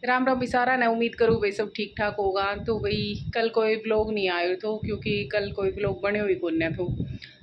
राम राम सारा ने उम्मीद करूँ भाई सब ठीक ठाक होगा। तो भाई कल कोई ब्लॉग नहीं आयो तो क्योंकि कल कोई ब्लॉग बने हुई कोन्या तो।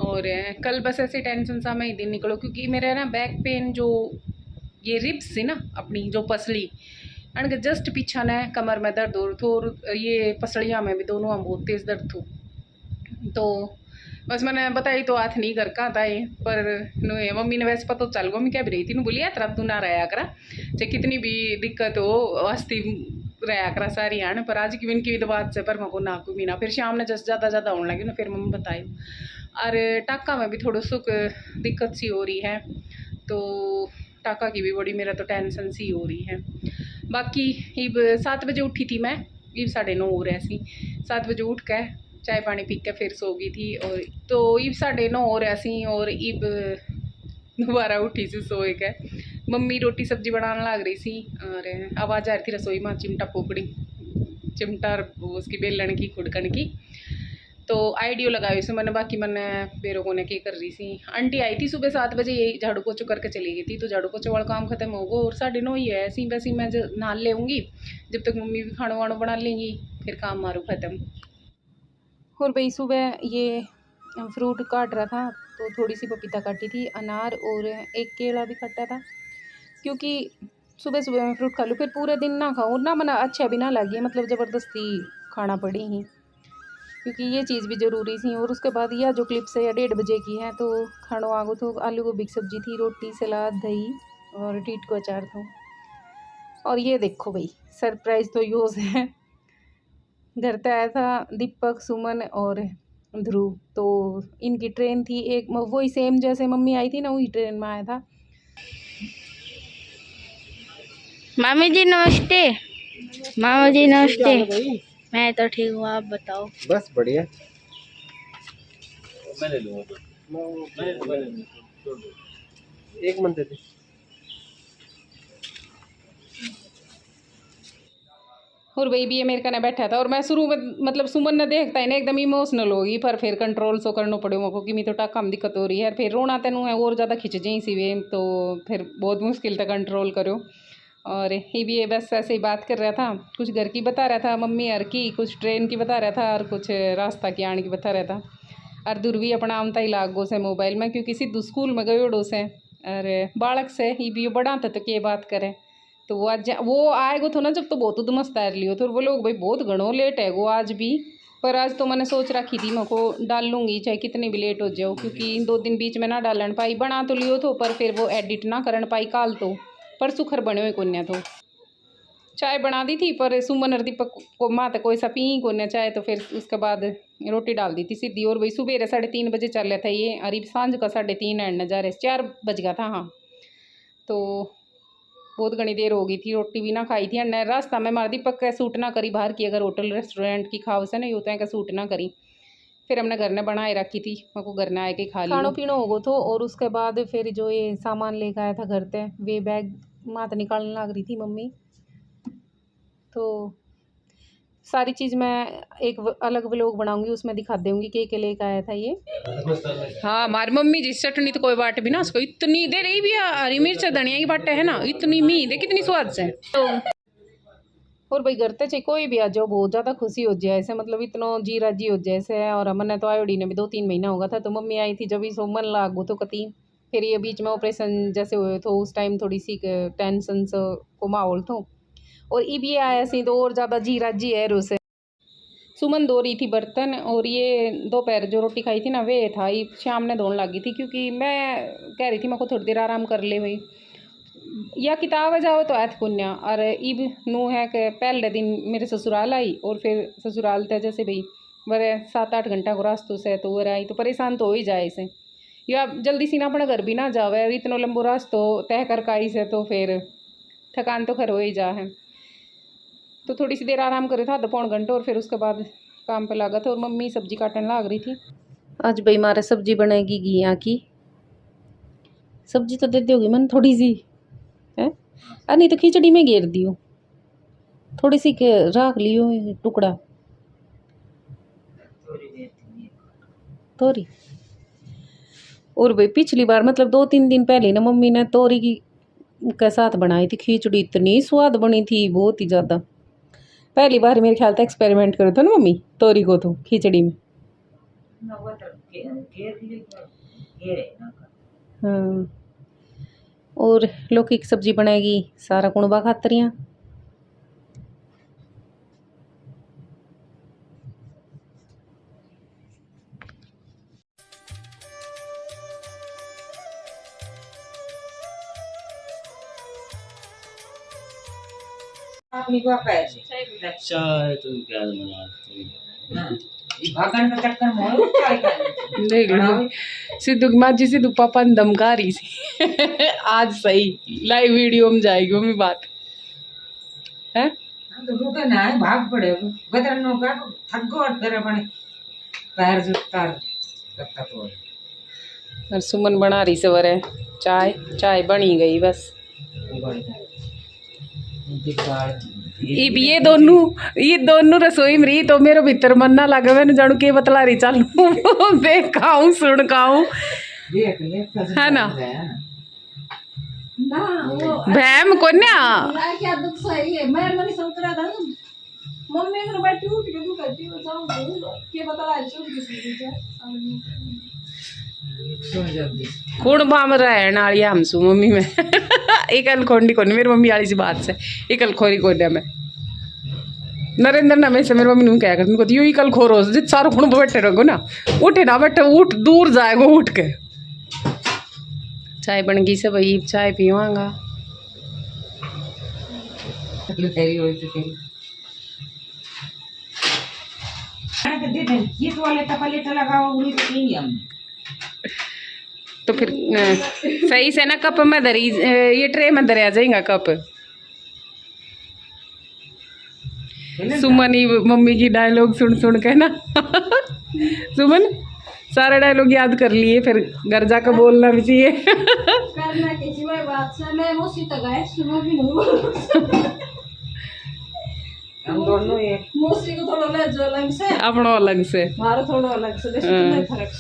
और कल बस ऐसे टेंशन सा मैं ही दिन निकलो क्योंकि मेरे ना बैक पेन जो ये रिब्स थी ना अपनी जो पसली अन जस्ट पीछा ने कमर में दर्द हो तो और ये पसलियाँ में भी दोनों में बहुत तेज़ दर्द थो। तो बस मैंने बताई तो हाथ नहीं कर कहाँ था ये पर मम्मी ने वैसे पता तो चल गो मैं क्या भी रही थी बोली यात्रा तू ना रहा करा चाहे कितनी भी दिक्कत हो हस्ती रहा करा सारी आने पर आज की इनकी भी तो बात से पर मैं को ना को भी ना फिर शाम ने जस्ट ज़्यादा होने लगी ना फिर मम्मी बताई। और टाका में भी थोड़ा सुख दिक्कत सी हो रही है तो टाका की भी बड़ी मेरा तो टेंशन सी हो रही है। बाकी इब 7 बजे उठी थी मैं, इब 9:30 हो रहा सी। 7 बजे उठ के चाय पानी पी के फिर सो गई थी और तो इब 9:30 हो रहा सी और इब दोबारा उठी सी सोए के। मम्मी रोटी सब्जी बनाने लग रही सी और आवाज़ आ रही थी रसोई में चिमटा पोकड़ी चिमटा उसकी बेलन की खुड़कन की। तो आइडियो लगाई उसे मैंने बाकी मैंने बेरों को ने क्या कर रही सी। आंटी आई थी सुबह 7 बजे यही झाड़ू पोछो करके चली गई थी तो झाड़ू पोछो वाला काम खत्म होगा और 9:30 ही है ऐसी वैसी मैं नहा लेऊँगी जब तक मम्मी भी खाना वाना बना लेंगी फिर काम मारू ख़त्म। और भाई सुबह ये फ्रूट काट रहा था तो थोड़ी सी पपीता काटी थी अनार और एक केला भी काटा था क्योंकि सुबह सुबह मैं फ्रूट खा लूँ फिर पूरे दिन ना खाऊँ ना मना अच्छा भी ना लगे मतलब ज़बरदस्ती खाना पड़ी ही क्योंकि ये चीज़ भी ज़रूरी थी। और उसके बाद यह जो क्लिप्स है 1:30 बजे की है तो खानो आगो तो आलू गोभी की सब्जी थी रोटी सलाद दही और टीट को अचार था। और ये देखो भाई सरप्राइज़ तो यूज़ है घर पे आया था दीपक सुमन और ध्रुव तो इनकी ट्रेन थी एक वही सेम जैसे मम्मी आई थी ना वही ट्रेन में आया था। मामी जी नमस्ते। मामा जी नमस्ते। मैं तो ठीक हूँ आप बताओ। बस बढ़िया। एक मंथ थे। और वही भी मेरे कने बैठा था और मैं शुरू में मतलब सुमन ने देखता है ना एकदम इमोशनल होगी पर फिर कंट्रोल सो करना पड़े मेरे को कि मैं तो टाका में दिक्कत हो रही है फिर रोना तेनू है और ज़्यादा खिंच जाई सी वे तो फिर बहुत मुश्किल था कंट्रोल करो। और ये भी बस ऐसे ही बात कर रहा था कुछ घर की बता रहा था मम्मी यार की कुछ ट्रेन की बता रहा था और कुछ रास्ता की आने की बता रहा था। और दूरवी अपना आमता ही लाग गो से मोबाइल में क्योंकि सिद्धू स्कूल में गए उड़ो से अरे बालक से ही भी बड़ा था तो क्या बात करे तो वो आज वो आएगो तो ना जब तो बहुत उदमस तैर लियो तो वो लोग भाई बहुत घणो लेट है वो आज भी। पर आज तो मैंने सोच रखी थी मैं को डाल लूँगी चाहे कितनी भी लेट हो जाओ क्योंकि इन 2 दिन बीच में ना डालन पाई बना तो लियो तो पर फिर वो एडिट ना करन पाई काल तो पर सुखर बने हुए कोन्या तो चाय बना दी थी पर सुमन और दीपक को माँ तो कोई सा पी ही कोन्या चाय तो फिर उसके बाद रोटी डाल दी थी सीधी। और वही सुबह 3:30 बजे चल रहा था ये अरीब सांझ का 3:30 एंड नज़ारे 4 बज गया था। हाँ तो बहुत घनी देर हो गई थी रोटी भी ना खाई थी अन्य रास्ता में मार दीपक का सूट ना करी बाहर की अगर होटल रेस्टोरेंट की खाओ से नहीं होता है का सूट ना करी फिर हमने घर ने बनाए रखी थी मेरे को घर ने आए के खा लिया खानो पीनो होगो तो। और उसके बाद फिर जो ये सामान लेकर आया था घर पे वे बैग मात निकालने लग रही थी मम्मी तो सारी चीज़ मैं एक अलग व्लॉग बनाऊंगी उसमें दिखा दूंगी के लेकर आया था ये। हाँ हमारी मम्मी जी चटनी तो कोई बाट भी ना उसको इतनी दे रही भी हरी मिर्च धनिया की बाटे है ना इतनी मी दे कितनी स्वाद से तो। और भाई घर ते चाहे कोई भी आ जाओ बहुत ज़्यादा खुशी हो जाए ऐसे मतलब इतना जी राजी हो जाए ऐसे। और हमने तो आयोडी ने भी 2-3 महीना होगा था तो मम्मी आई थी जब ही सो मन लागू तो कती फिर ये बीच में ऑपरेशन जैसे हुए तो उस टाइम थोड़ी सी टेंशन को माहौल था और ई भी आया सी तो और ज़्यादा जी राजी है उसे। सुमन धो रही थी बर्तन और ये दोपहर जो रोटी खाई थी ना वे था ये शाम ने धोने लगी थी क्योंकि मैं कह रही थी मैं को थोड़ी देर आराम कर ले भाई या किताब जाओ तो ऐत पुण्या। और इब नू है कि पहले दिन मेरे ससुराल आई और फिर ससुराल तय जैसे भाई बड़े 7-8 घंटा को रास्तों से तो वो आई तो परेशान तो हो ही जाए इसे या जल्दी सी ना अपना घर भी ना जावे इतना लंबो रास्तो तय कर काई से तो फिर थकान तो खर हो ही जा है। तो थोड़ी सी देर आराम करे था आधा पौन घंटे और फिर उसके बाद काम पे लगा था और मम्मी सब्जी काटने लग रही थी। आज भाई मारे सब्जी बनेगी घिया की सब्जी तो दे दोगी मन थोड़ी सी है अरे नहीं तो खिचड़ी में घेर दियो थोड़ी सी रख लियो टुकड़ा तोरी। और भाई पिछली बार मतलब 2-3 दिन पहले ना मम्मी ने तोरी की के साथ बनाई थी खिचड़ी, इतनी स्वाद बनी थी, बहुत ही ज़्यादा। पहली बार मेरे ख्याल से एक्सपेरिमेंट करे थे ना मम्मी तोरी को तो खिचड़ी में। हाँ, और लौकी की सब्जी बनाएगी सारा कुणबा खातरियाँ। चाय तो क्या देख लो सिद्धू की माँ जी, सिद्धू पापा ने धमका रही थी आज सही लाइव वीडियो में जाएगी मम्मी बात है। तो रुके ना है, भाग पड़े गदर नो का थक गो और तेरे बने पैर जुतार कत्ता तो और सुमन बना रही सवरे चाय, चाय बनी गई बस। ये दोनों रसोई में रही तो मेरे भीतर मन ना लगे, मैंने जानू के बतला रही चलू देखाऊं सुनकाऊं है ना भैम को क्या दुख सही है। मैं नहीं सोच रहा था मम्मी को बैठी उठ के दुख करती हो जाऊं के बता रहा है कुण बाम रहन वाली हमसू मम्मी में एकल खोंडी कोनी मेरी मम्मी वाली सी बात से एकल खोरी कोने में नरेंद्र ना मैं से मेरी मम्मी ने क्या करती को यो एकल खोरो जित सारो कुण बैठे रहो ना, उठे ना बैठे उठ दूर जाएगा उठ के। चाय बन गई से भाई चाय पीवांगा। ये तो वाले टपलेट लगाओ उन्हीं तो नहीं हम तो फिर सही से ना कप में धरी ये ट्रे में धरिया जाएगा कप। सुमन ही मम्मी की डायलॉग सुन सुन के ना सुमन सारे डायलॉग याद कर लिए, फिर घर जाकर बोलना भी चाहिए करना किसी में बात से मैं मौसी तक आए सुनो भी नहीं बोल हम दोनों ये मौसी को थोड़ा अलग अलग से अपनों अलग से मारो थोड़ा अलग से देखो कितना फर्क।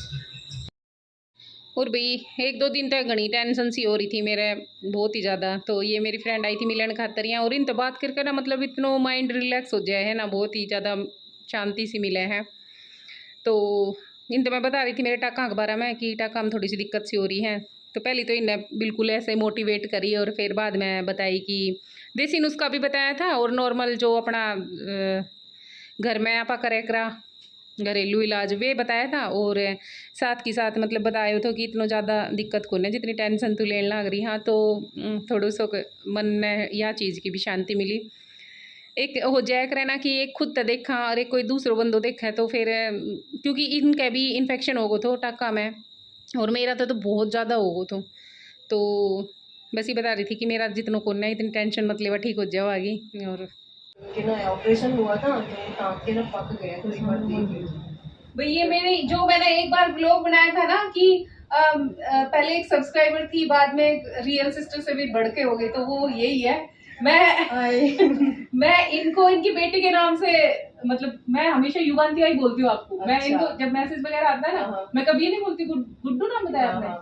और भाई एक दो दिन तक घनी टेंशन सी हो रही थी मेरे बहुत ही ज़्यादा। तो ये मेरी फ्रेंड आई थी मिलन खातरियाँ और इन तो बात करके ना मतलब इतना माइंड रिलैक्स हो जाए है ना, बहुत ही ज़्यादा शांति सी मिले हैं। तो इन तो मैं बता रही थी मेरे टाका के बारे में कि टाका में थोड़ी सी दिक्कत सी हो रही है। तो पहले तो इन्हें बिल्कुल ऐसे मोटिवेट करी और फिर बाद में बताई कि देसी नुस्खा भी बताया था और नॉर्मल जो अपना घर में आपा करे करा घरेलू इलाज वे बताया था, और साथ के साथ मतलब बताया था कि इतना ज़्यादा दिक्कत को नहीं जितनी टेंशन तो लेने लग रही। हाँ तो थोड़ा सो मन में यह चीज़ की भी शांति मिली। एक हो जाए करे ना कि एक खुद तो देखा और एक कोई दूसरों बंदो देखा तो फिर क्योंकि इनका भी इन्फेक्शन हो गो तो टाका में और मेरा तो बहुत ज़्यादा हो गो तो बस ये बता रही थी कि मेरा जितना को नहीं इतनी टेंशन मतलब ठीक हो जाओ आगे। और ऑपरेशन हुआ था तो टाँग के ना पक गया थोड़ी बार भाई ये मैंने एक बार ब्लॉग बनाया था ना कि पहले एक सब्सक्राइबर थी बाद में रियल सिस्टर से भी बढ़ के हो गई, तो वो यही है। मैं इनको इनकी बेटी के नाम से मतलब मैं हमेशा युगांती ही बोलती हूँ आपको। मैं इनको जब मैसेज वगैरह आता है ना मैं कभी नहीं बोलती गुड्डू नाम बताया आपने,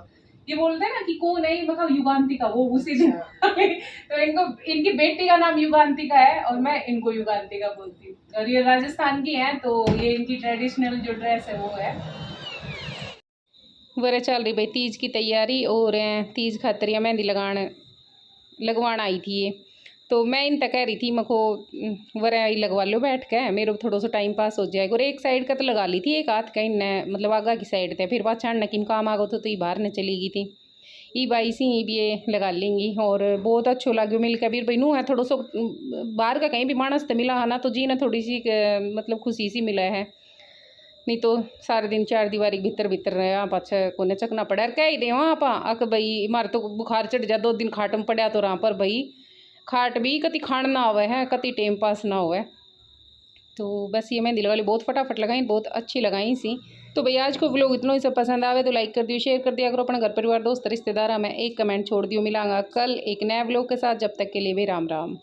ये बोलते हैं ना कि कौन है मतलब युगांती का, वो उसी दिन तो इनकी बेटी का नाम युगांती का है और मैं इनको युगांती का बोलती हूँ। और ये राजस्थान की है तो ये इनकी ट्रेडिशनल जो ड्रेस है वो है। वरे चल रही भाई तीज की तैयारी और तीज खातरिया मेहंदी लगवाना आई थी ये, तो मैं इन तक कह रही थी मको वरे आई लगवा लो बैठ के मेरे को थोड़ा सा टाइम पास हो जाएगा। और एक साइड का तो लगा ली थी, एक हाथ का इन मतलब आगा की साइड थे, फिर बात छाड़ना कि काम आ गो तो ये बाहर न चली गई थी ये बाई सी भी ये लगा लेंगी। और बहुत अच्छो लगे मिल के बीर भाई नू है थोड़ा सा बाहर का कहीं भी मानस तो मिला है ना तो जी ना थोड़ी सी मतलब खुशी सी मिला है, नहीं तो सारे दिन चार दीवारी भीतर भीतर रहे आप अच्छा को चकना पड़ा कह ही दे वहाँ पा अक भाई मारे तो बुखार चढ़ जा 2 दिन खाट में पड़ा तो रहा पर भाई खाट भी कति खान ना हुए है कति टाइम पास ना हुए। तो बस ये मेहंदी लगा ली बहुत फटाफट लगाई बहुत अच्छी लगाई सी। तो भाई आज को व्लॉग इतना ही सब पसंद आवे तो लाइक कर दियो शेयर कर दिया करो अपने घर परिवार दोस्त रिश्तेदार में एक कमेंट छोड़ दियो। मिलांगा कल एक नया व्लॉग के साथ, जब तक के लिए भी राम राम।